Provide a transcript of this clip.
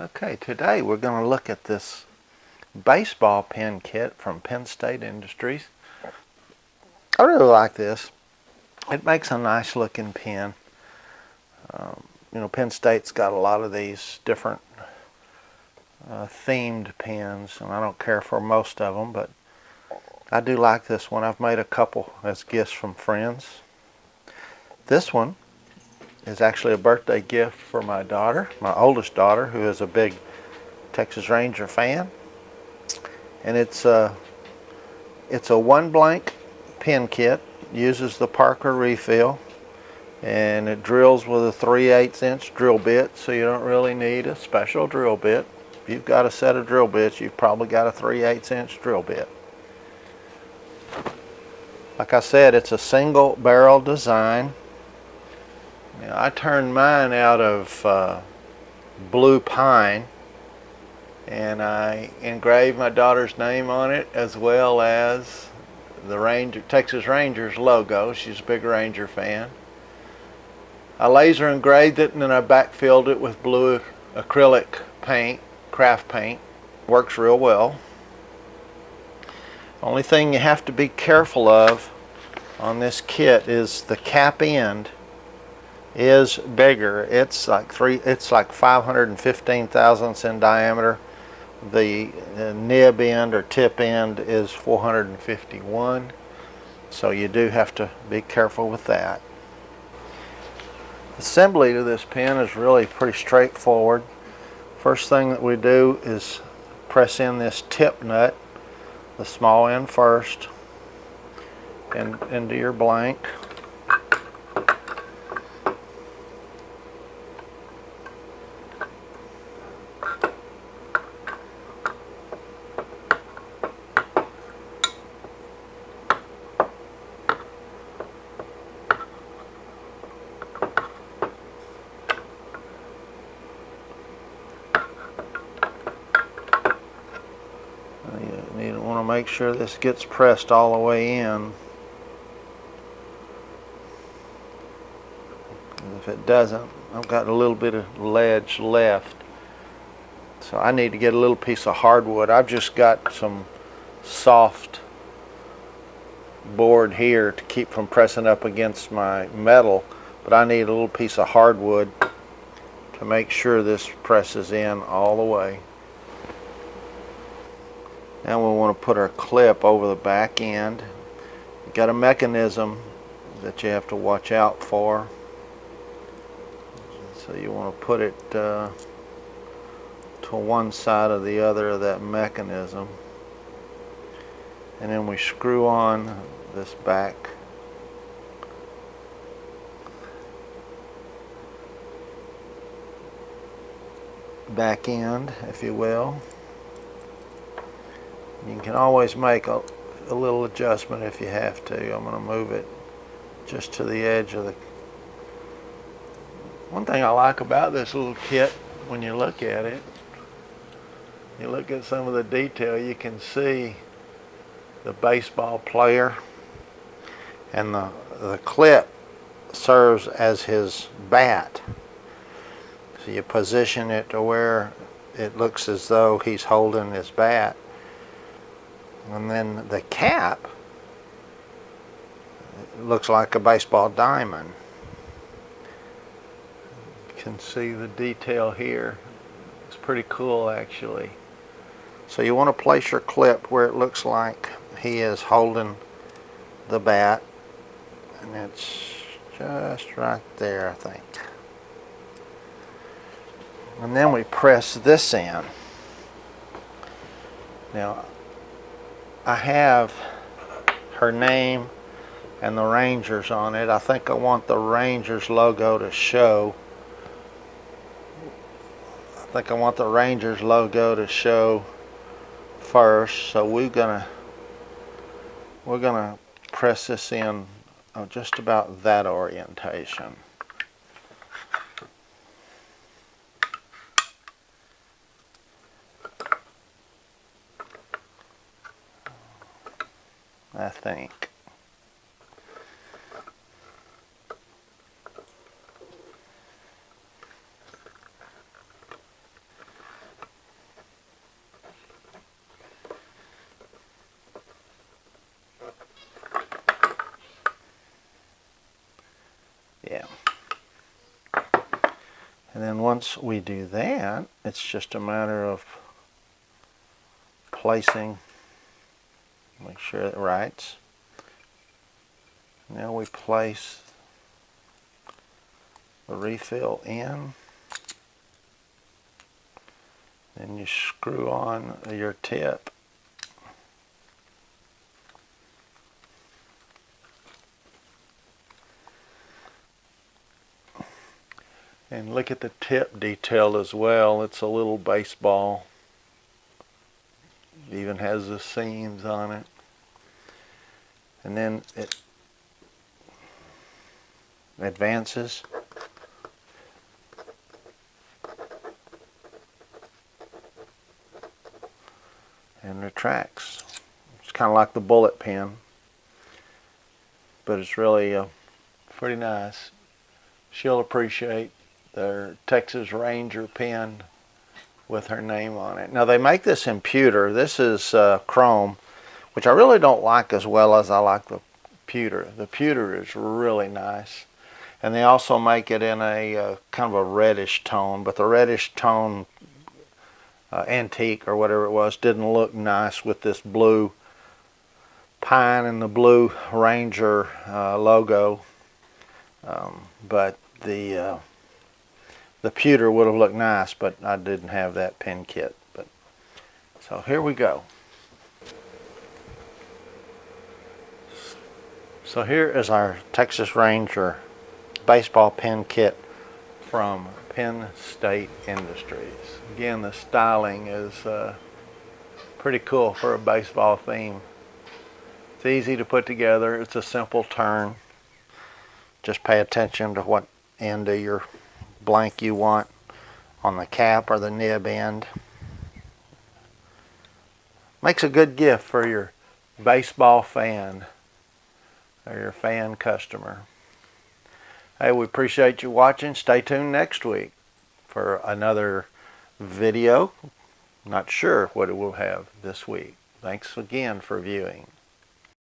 Okay, today we're going to look at this baseball pen kit from Penn State Industries. I really like this. It makes a nice looking pen. Penn State's got a lot of these different themed pens, and I don't care for most of them, but I do like this one. I've made a couple as gifts from friends. This one is actually a birthday gift for my daughter, my oldest daughter, who is a big Texas Ranger fan. And it's a one blank pen kit, uses the Parker refill, and it drills with a 3/8 inch drill bit, so you don't really need a special drill bit. If you've got a set of drill bits, you've probably got a 3/8 inch drill bit. Like I said, it's a single barrel design. Now, I turned mine out of blue pine, and I engraved my daughter's name on it, as well as the Texas Rangers logo. She's a big Ranger fan. I laser engraved it, and then I backfilled it with blue acrylic paint, craft paint. Works real well. Only thing you have to be careful of on this kit is the cap end is bigger. It's like 515 thousandths in diameter. The nib end or tip end is 451, so you do have to be careful with that. Assembly to this pen is really pretty straightforward. First thing that we do is press in this tip nut, the small end first, and into your blank. You want to make sure this gets pressed all the way in. If it doesn't, I've got a little bit of ledge left, so I need to get a little piece of hardwood. I've just got some soft board here to keep from pressing up against my metal, but I need a little piece of hardwood to make sure this presses in all the way. Now we want to put our clip over the back end. You've got a mechanism that you have to watch out for. So you want to put it to one side or the other of that mechanism. And then we screw on this back end, if you will. You can always make a little adjustment if you have to. I'm going to move it just to the edge of the... One thing I like about this little kit, when you look at it, you look at some of the detail, you can see the baseball player, and the clip serves as his bat. So you position it to where it looks as though he's holding his bat. And then the cap looks like a baseball diamond. You can see the detail here. It's pretty cool, actually. So you want to place your clip where it looks like he is holding the bat, and it's just right there, I think. And then we press this in. Now, I have her name and the Rangers on it. I think I want the Rangers logo to show. First, so we're gonna press this in just about that orientation. I think. And then once we do that, it's just a matter of placing, make sure it writes. Now we place the refill in. Then you screw on your tip. And look at the tip detail as well. It's a little baseball. It even has the seams on it. And then it advances. And retracts. It's kind of like the bullet pen, but it's really pretty nice. She'll appreciate their Texas Ranger pen with her name on it. Now they make this in pewter. This is chrome, which I really don't like as well as I like the pewter. The pewter is really nice. And they also make it in a kind of a reddish tone, but the reddish tone antique or whatever it was didn't look nice with this blue pine and the blue Ranger logo, but the pewter would have looked nice, but I didn't have that pen kit. But so here we go. So here is our Texas Ranger baseball pen kit from Penn State Industries. Again, the styling is pretty cool for a baseball theme. It's easy to put together. It's a simple turn. Just pay attention to what end of your blank you want on the cap or the nib end. Makes a good gift for your baseball fan or your fan customer. Hey, we appreciate you watching. Stay tuned next week for another video. Not sure what it will have this week. Thanks again for viewing.